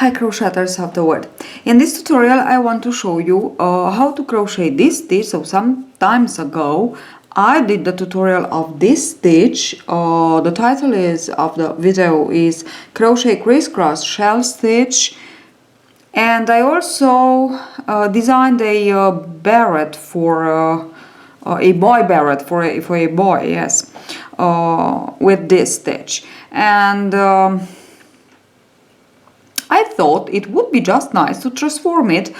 Hi crocheters of the world. In this tutorial I want to show you how to crochet this stitch. So some times ago I did the tutorial of this stitch. The title of the video is Crochet Crisscross Shell Stitch, and I also designed a beret for a boy beret for a boy, yes, with this stitch. And I thought it would be just nice to transform it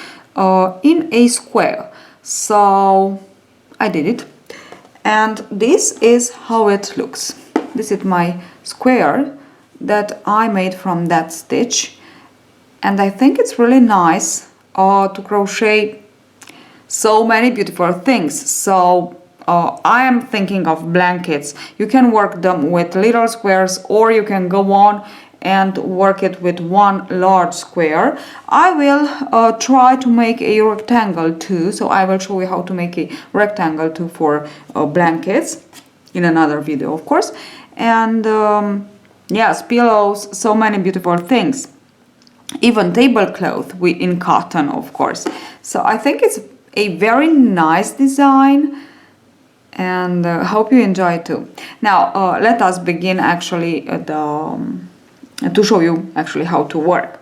in a square. So I did it, and this is how it looks. This is my square that I made from that stitch, and I think it's really nice to crochet so many beautiful things. So I am thinking of blankets. You can work them with little squares, or you can go on and work it with one large square. I will try to make a rectangle too, so I will show you how to make a rectangle too for blankets in another video, of course. And yes, pillows, so many beautiful things, even tablecloth in cotton, of course. So I think it's a very nice design, and hope you enjoy it too. Now let us begin actually to show you actually how to work.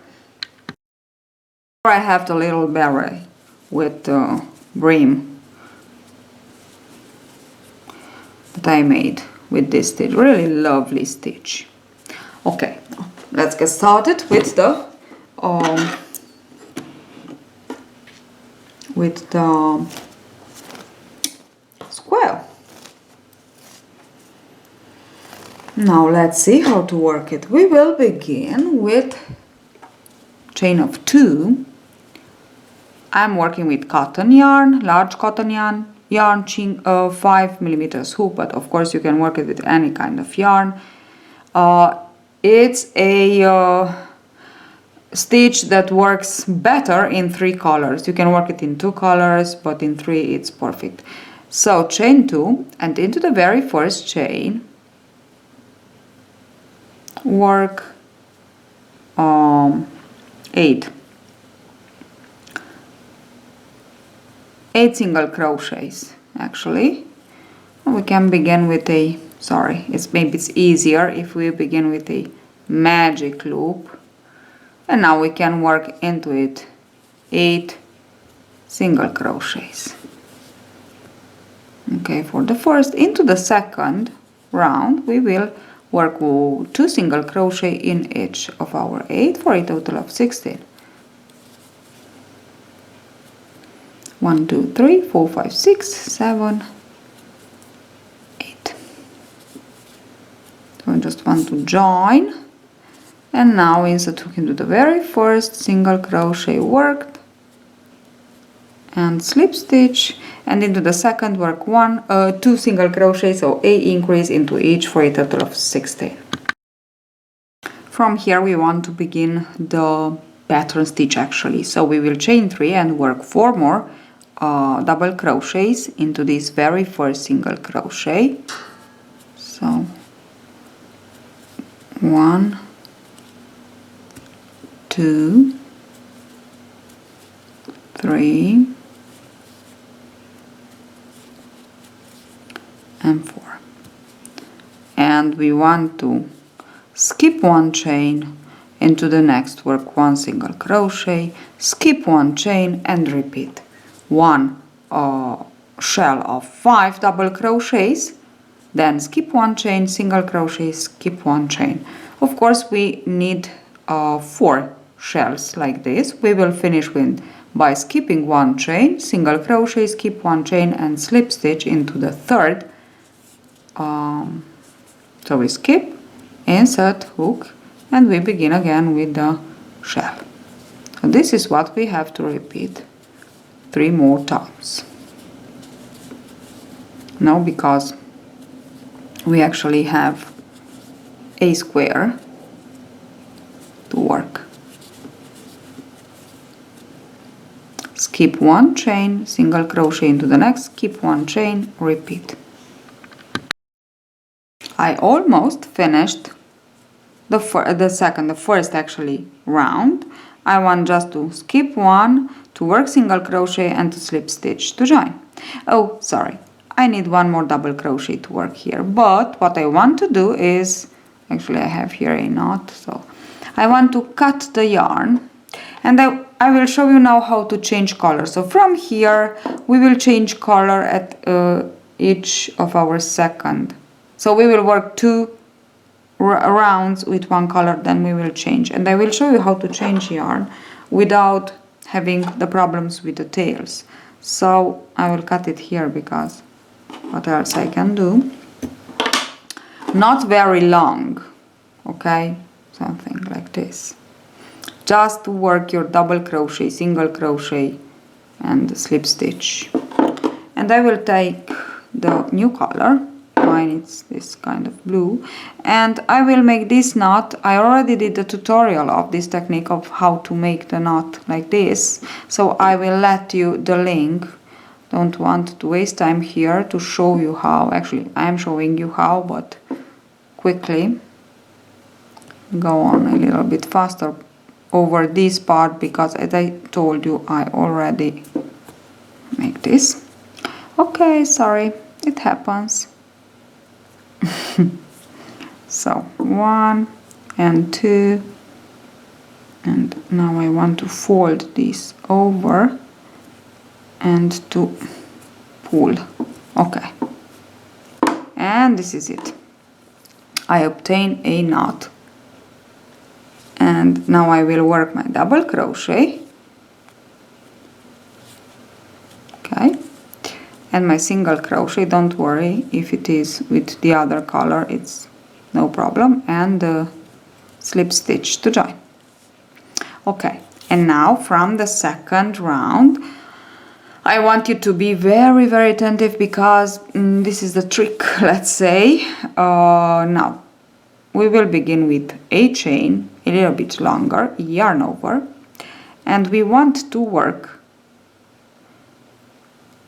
I have the little beret with brim that I made with this stitch. Really lovely stitch. Okay, let's get started with the square. Now let's see how to work it. We will begin with chain of 2. I'm working with cotton yarn, large cotton yarn, 5mm hoop, but of course you can work it with any kind of yarn. It's a stitch that works better in 3 colors. You can work it in 2 colors, but in 3 it's perfect. So chain 2, and into the very first chain work 8 single crochets. Actually, we can begin with a, maybe it's easier if we begin with a magic loop, and now we can work into it 8 single crochets. Okay, for the first. Into the second round we will work 2 single crochet in each of our 8 for a total of 16. 1, 2, 3, 4, 5, 6, 7, 8. So I just want to join, and now insert hook into the very first single crochet worked and slip stitch, and into the second work 2 single crochet, so a increase into each for a total of 16. From here we want to begin the pattern stitch actually, so we will chain 3 and work 4 more double crochets into this very first single crochet. So 1, 2, 3, and 4, and we want to skip 1 chain into the next work 1 single crochet, skip 1 chain, and repeat 1 shell of 5 double crochets, then skip 1 chain, single crochet, skip 1 chain. Of course we need 4 shells like this. We will finish with by skipping 1 chain, single crochet, skip 1 chain, and slip stitch into the third. So we skip, insert hook, and we begin again with the shell. So this is what we have to repeat 3 more times. Now, because we actually have a square to work, skip 1 chain, single crochet into the next, skip 1 chain, repeat. I almost finished the first actually round. I want just to skip one, to work single crochet and to slip stitch to join. Oh, sorry, I need one more double crochet to work here, but what I want to do is, actually I have here a knot, so I want to cut the yarn, and I will show you now how to change color. So from here we will change color at each of our second. So we will work 2 rounds with one color, then we will change, and I will show you how to change yarn without having the problems with the tails. So I will cut it here, because what else I can do? Not very long, okay, something like this, just to work your double crochet, single crochet and slip stitch. And I will take the new color, mine it's this kind of blue, and I will make this knot. I already did the tutorial of this technique of how to make the knot like this, so I will let you the link. Don't want to waste time here to show you how. Actually, I am showing you how, but quickly go on a little bit faster over this part, because as I told you, I already make this. Okay, sorry, it happens. So 1 and 2, and now I want to fold this over and to pull. Okay, and this is it. I obtain a knot, and now I will work my double crochet, okay, and my single crochet. Don't worry if it is with the other color, it's no problem, and slip stitch to join. Okay, and now from the second round I want you to be very, very attentive, because this is the trick, let's say. Now we will begin with a chain, a little bit longer, yarn over, and we want to work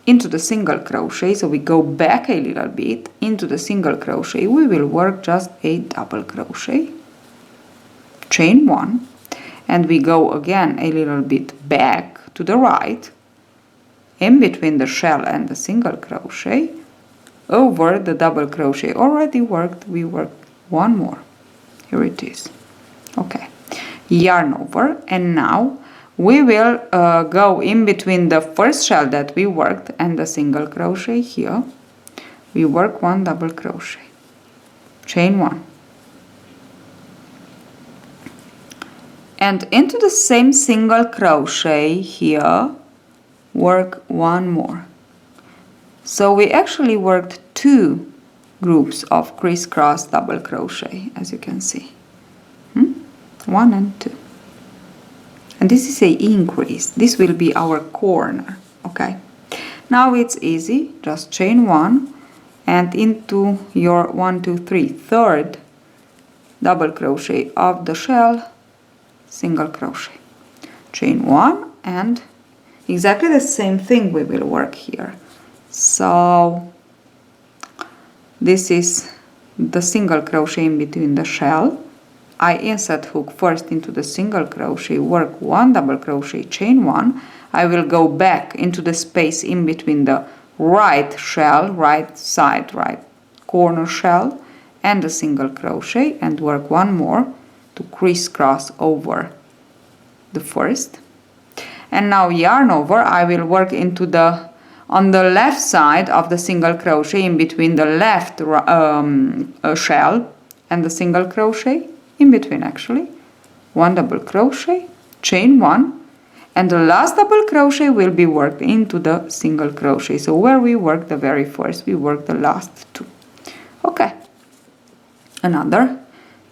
into the single crochet. So we go back a little bit into the single crochet. We will work just a double crochet, chain 1, and we go again a little bit back to the right, in between the shell and the single crochet, over the double crochet already worked. We work one more. Here it is. Okay, yarn over, and now we will go in between the first shell that we worked and the single crochet. Here we work 1 double crochet, chain 1, and into the same single crochet here work 1 more. So we actually worked 2 groups of crisscross double crochet, as you can see. 1 and 2. And this is a increase. This will be our corner. Okay, now it's easy. Just chain 1 and into your 1, 2, 3 third double crochet of the shell, single crochet, chain 1, and exactly the same thing we will work here. So this is the single crochet in between the shell. I insert hook first into the single crochet, work 1 double crochet, chain 1. I will go back into the space in between the right shell, right side, right corner shell, and the single crochet, and work 1 more to crisscross over the first. And now yarn over. I will work into the on the left side of the single crochet, in between the left shell and the single crochet, in between actually, 1 double crochet, chain 1, and the last double crochet will be worked into the single crochet. So where we work the very first, we work the last 2. Okay, another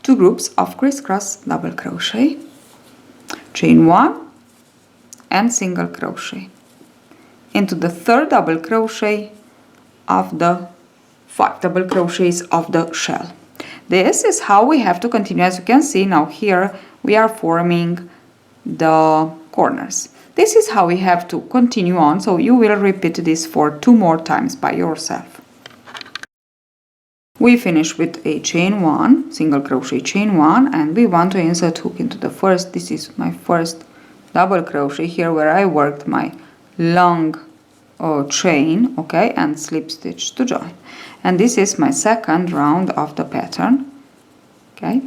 2 groups of crisscross double crochet, chain 1 and single crochet into the third double crochet of the 5 double crochets of the shell. This is how we have to continue. As you can see now, here we are forming the corners. This is how we have to continue on, so you will repeat this for 2 more times by yourself. We finish with a chain 1, single crochet, chain 1, and we want to insert hook into the first. This is my first double crochet here where I worked my long chain, okay, and slip stitch to join. And this is my second round of the pattern, okay.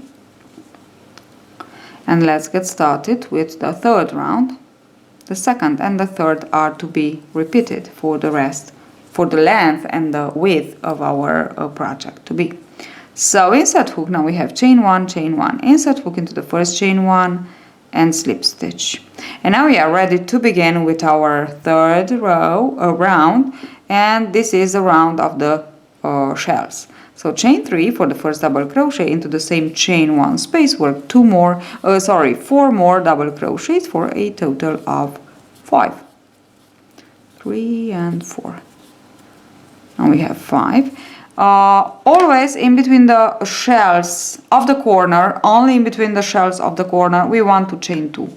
And let's get started with the third round. The second and the third are to be repeated for the rest, for the length and the width of our project to be. So insert hook, now we have chain 1, insert hook into the first chain 1 and slip stitch. And now we are ready to begin with our third round, and this is the round of the shells. So chain 3 for the first double crochet into the same chain 1 space, work 4 more double crochets for a total of 5. 3 and 4. Now we have 5. Always in between the shells of the corner, only in between the shells of the corner, we want to chain 2.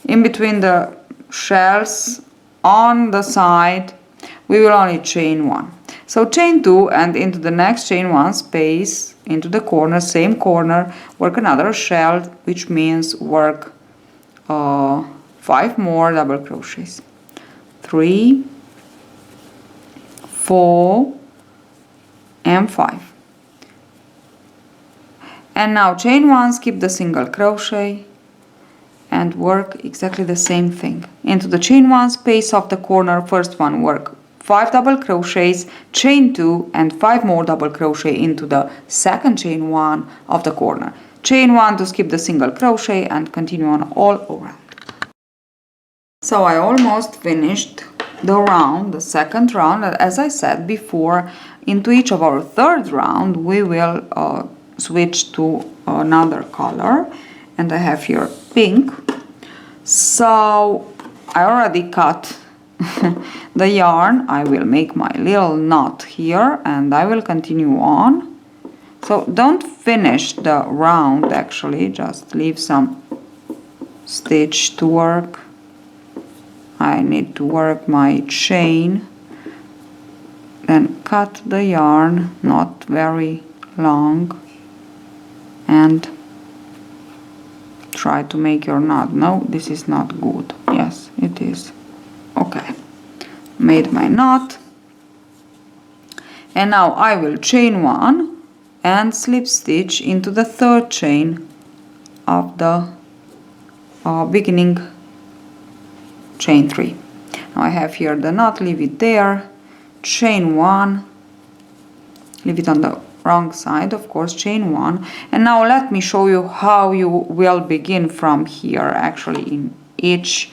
In between the shells on the side, we will only chain 1. So chain 2 and into the next chain 1 space, into the corner, same corner, work another shell, which means work 5 more double crochets. 3, 4, and 5. And now chain 1, skip the single crochet and work exactly the same thing. Into the chain 1 space of the corner, first one, work 5 double crochets, chain 2 and 5 more double crochet into the second chain 1 of the corner. Chain 1 to skip the single crochet and continue on all around. So I almost finished the round, the second round. As I said before, into each of our third round we will switch to another color, and I have here pink. So I already cut the yarn. I will make my little knot here and I will continue on. So don't finish the round, actually, just leave some stitch to work. I need to work my chain, then cut the yarn, not very long, and try to make your knot. No, this is not good. Yes, it is. Okay, made my knot, and now I will chain 1 and slip stitch into the third chain of the beginning chain 3. Now I have here the knot, leave it there, chain 1, leave it on the wrong side, of course, chain 1, and now let me show you how you will begin from here. Actually, in each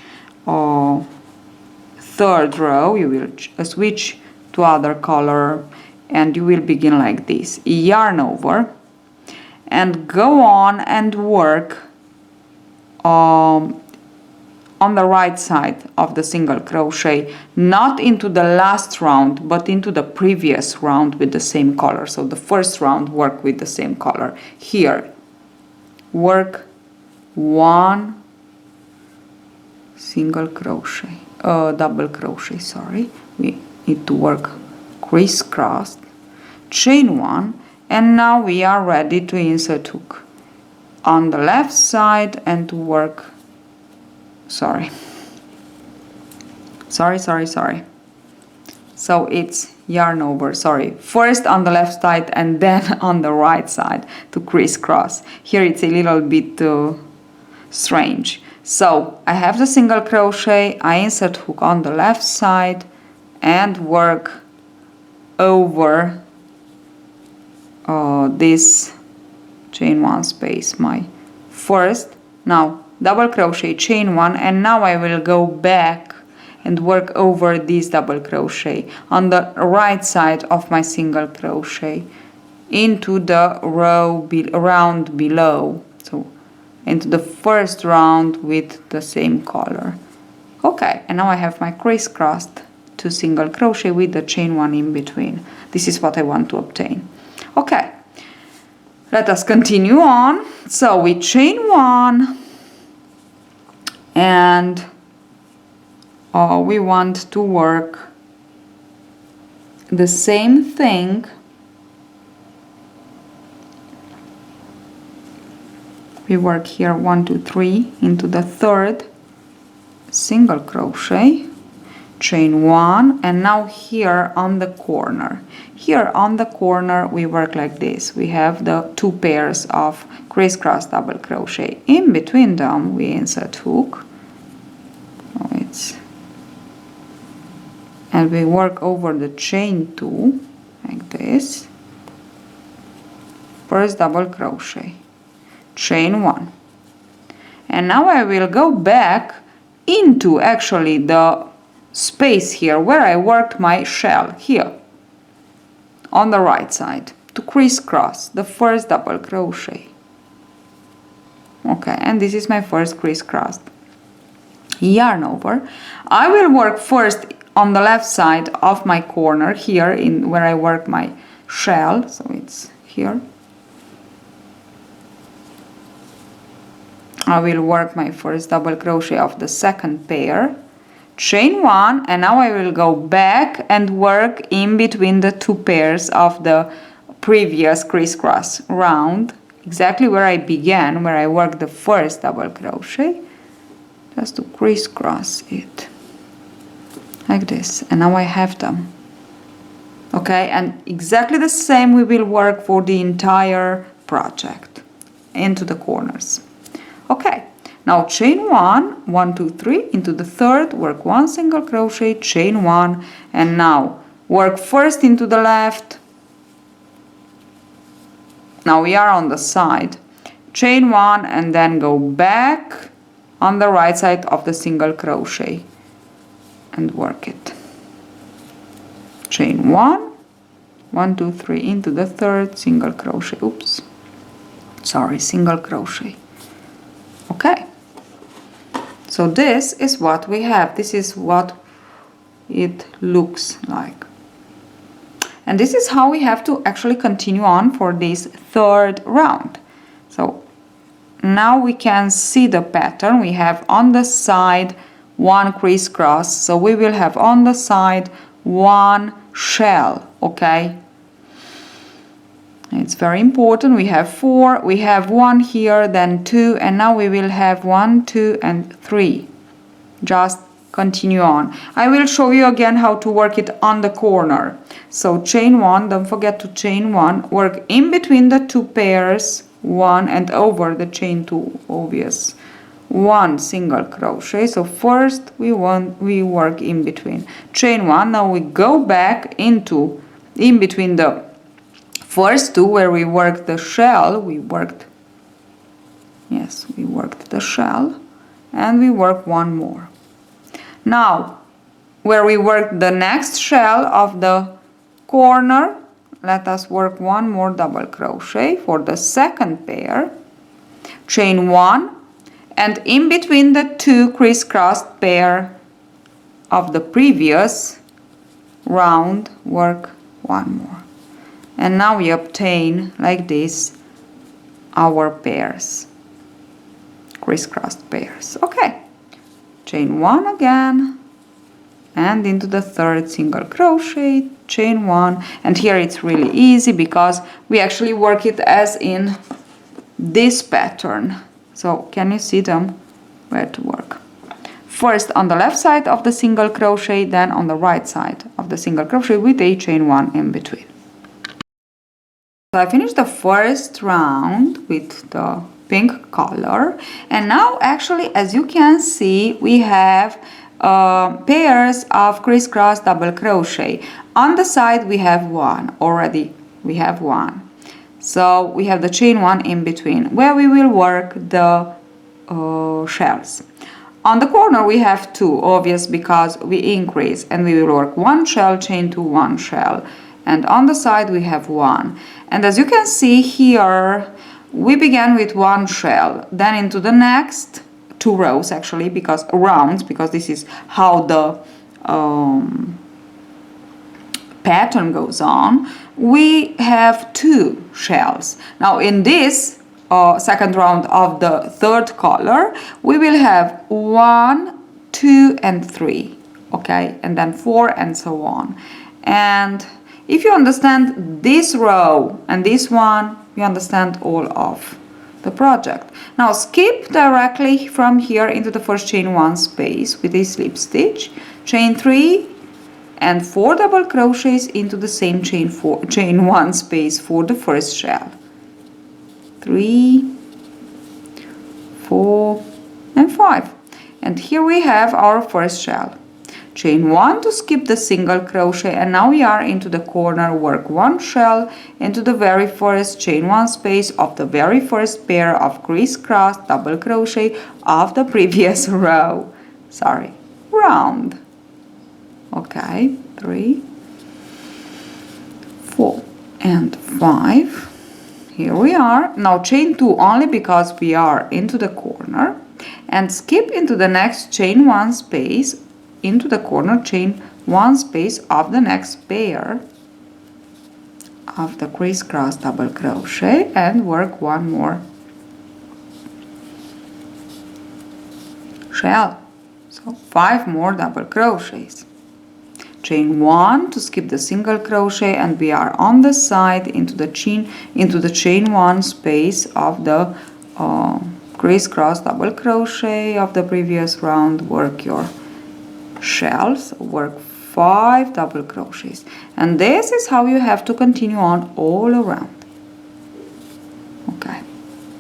third row you will switch to other color and you will begin like this. Yarn over and go on and work on the right side of the single crochet, not into the last round but into the previous round with the same color. So the first round, work with the same color. Here work 1 single crochet, double crochet, sorry, we need to work crisscross, chain 1, and now we are ready to insert hook on the left side and to work, sorry, so it's yarn over, sorry, first on the left side and then on the right side to crisscross. Here it's a little bit strange. So I have the single crochet, I insert hook on the left side and work over this chain 1 space, my first. Now double crochet, chain 1, and now I will go back and work over this double crochet on the right side of my single crochet into the round below, so into the first round with the same color. Okay, and now I have my crisscrossed 2 single crochet with the chain 1 in between. This is what I want to obtain. Okay, let us continue on. So we chain 1 and we want to work the same thing. We work here 1, 2, 3 into the third single crochet, chain 1, and now here on the corner. Here on the corner we work like this. We have the 2 pairs of crisscross double crochet. In between them we insert hook. And we work over the chain 2 like this. First double crochet, chain 1, and now I will go back into actually the space here where I worked my shell here on the right side to crisscross the first double crochet. Okay, and this is my first crisscross. Yarn over. I will work first on the left side of my corner here in where I work my shell, so it's here. I will work my first double crochet of the second pair, chain 1, and now I will go back and work in between the 2 pairs of the previous crisscross round, exactly where I began, where I worked the first double crochet, just to crisscross it like this, and now I have them. Okay, and exactly the same we will work for the entire project into the corners. Okay, now chain 1, 1, 2, 3, into the third, work 1 single crochet, chain 1, and now work first into the left. Now we are on the side, chain 1, and then go back on the right side of the single crochet and work it. Chain 1, 1, 2, 3, into the third, single crochet, single crochet. Okay, so this is what we have. This is what it looks like, and this is how we have to actually continue on for this third round. So now we can see the pattern. We have on the side 1 crisscross, so we will have on the side 1 shell. Okay, it's very important. We have 4, we have 1 here, then 2, and now we will have 1, 2, and 3. Just continue on. I will show you again how to work it on the corner. So chain 1, don't forget to chain 1, work in between the 2 pairs, 1, and over the chain 2, obvious. 1 single crochet. So first we work in between. Chain 1, now we go back into in between the first 2 where we worked the shell, we worked the shell, and we work 1 more. Now, where we worked the next shell of the corner, let us work 1 more double crochet for the second pair, chain 1, and in between the 2 crisscrossed pair of the previous round, work 1 more. And now we obtain like this our pairs, crisscrossed pairs. Okay, chain 1 again, and into the third single crochet, chain 1, and here it's really easy because we actually work it as in this pattern. So can you see them where to work? First on the left side of the single crochet, then on the right side of the single crochet with a chain 1 in between. So I finished the first round with the pink color, and now actually, as you can see, we have pairs of crisscross double crochet. On the side we have 1 already, we have 1. So we have the chain 1 in between where we will work the shells. On the corner we have 2, obvious because we increase, and we will work 1 shell, chain 2, 1 shell, and on the side we have 1. And as you can see here, we began with 1 shell, then into the next 2 rows actually, because rounds, because this is how the pattern goes on, we have 2 shells. Now in this second round of the third color, we will have 1, 2, and 3, okay, and then 4 and so on. And if you understand this row and this one, you understand all of the project. Now skip directly from here into the first chain 1 space with a slip stitch, chain 3 and 4 double crochets into the same chain 1 space for the first shell. 3, 4 and 5. And here we have our first shell. Chain 1 to skip the single crochet, and now we are into the corner, work 1 shell into the very first chain 1 space of the very first pair of crisscross double crochet of the previous round. Okay, 3, 4 and 5. Here we are. Now chain 2 only because we are into the corner, and skip into the next chain 1 space into the corner chain 1 space of the next pair of the crisscross double crochet and work 1 more shell. So 5 more double crochets. Chain 1 to skip the single crochet, and we are on the side into the chain 1 space of the crisscross double crochet of the previous round, work your shells, work 5 double crochets, and this is how you have to continue on all around. Okay,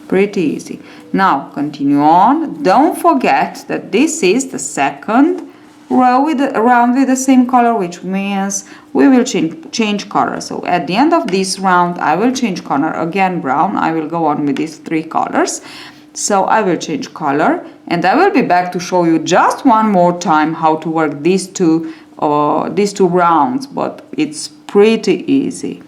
pretty easy. Now continue on. Don't forget that this is the second row with the same color, which means we will change color. So at the end of this round I will change color again, brown. I will go on with these 3 colors. So I will change color, and I will be back to show you just one more time how to work these two rounds, but it's pretty easy.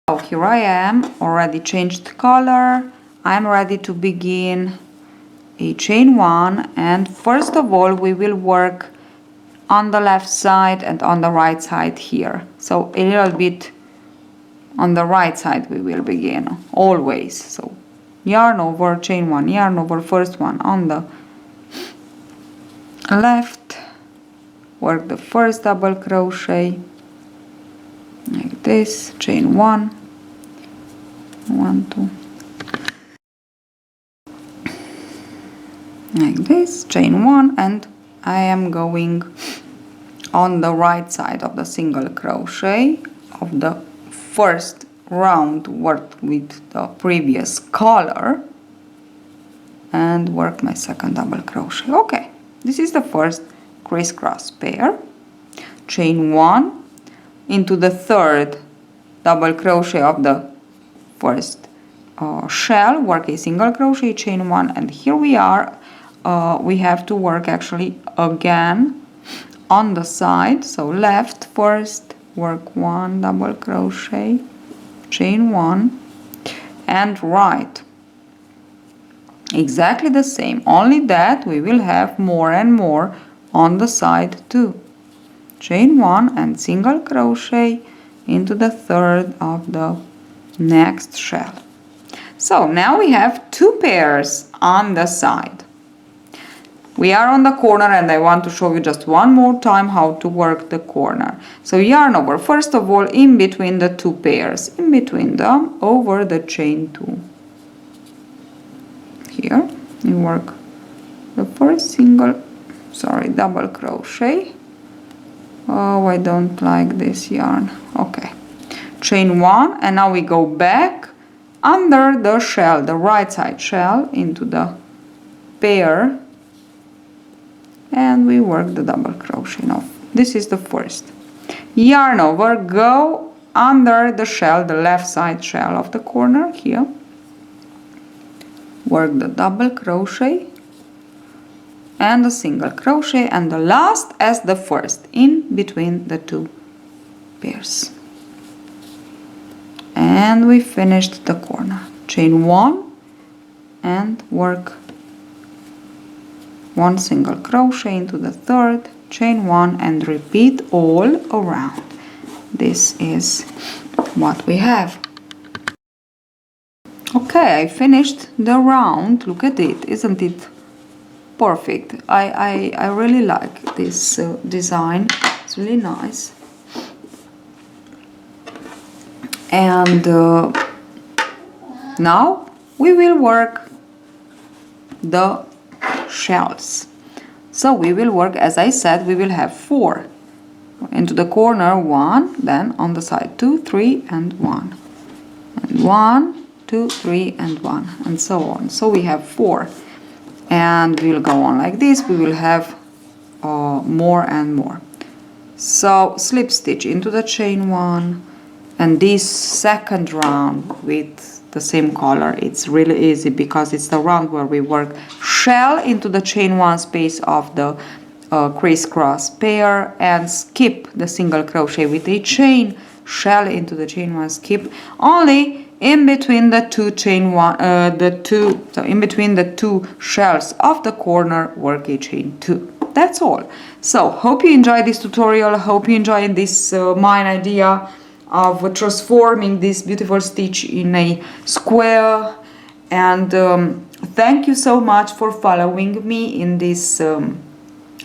So here I am, already changed color. I'm ready to begin a chain 1, and first of all we will work on the left side and on the right side here. So a little bit on the right side we will begin, always. So yarn over, chain 1, yarn over, first one on the left, work the first double crochet like this, chain 1, 1, 2, like this, chain 1, and I am going on the right side of the single crochet of the first round, worked with the previous color, and work my second double crochet. Okay, this is the first crisscross pair. Chain 1 into the third double crochet of the first shell, work a single crochet, chain 1, and here we are. We have to work actually again on the side. So left first, work 1 double crochet, chain 1, and right exactly the same, only that we will have more and more on the side too. Chain 1 and single crochet into the third of the next shell. So now we have 2 pairs on the side. We are on the corner, and I want to show you just one more time how to work the corner. So yarn over, first of all, in between the 2 pairs, in between them, over the chain 2. Here you work the first double crochet. Oh, I don't like this yarn. Okay, chain 1, and now we go back under the shell, the right side shell, into the pair, and we work the double crochet. Now this is the first. Yarn over, go under the shell, the left side shell of the corner here, work the double crochet and a single crochet, and the last as the first in between the 2 pairs, and we finished the corner. Chain 1 and work 1 single crochet into the third, chain 1, and repeat all around. This is what we have. Okay, I finished the round. Look at it, isn't it perfect? I really like this design. It's really nice. And now we will work the shells. So we will work, as I said, we will have 4 into the corner, 1, then on the side 2, 3 and 1, and 1, 2, 3 and 1, and so on. So we have 4, and we'll go on like this. We will have more and more. So slip stitch into the chain 1, and this second round with the same color, it's really easy because it's the round where we work shell into the chain 1 space of the crisscross pair and skip the single crochet with a chain, shell into the chain 1, skip, only in between the two chain 1, in between the 2 shells of the corner, work a chain 2. That's all. So hope you enjoyed this tutorial. Hope you enjoyed this my idea of transforming this beautiful stitch in a square, and thank you so much for following me in this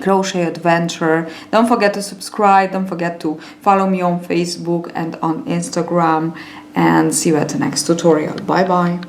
crochet adventure. Don't forget to subscribe, don't forget to follow me on Facebook and on Instagram, and see you at the next tutorial. Bye bye.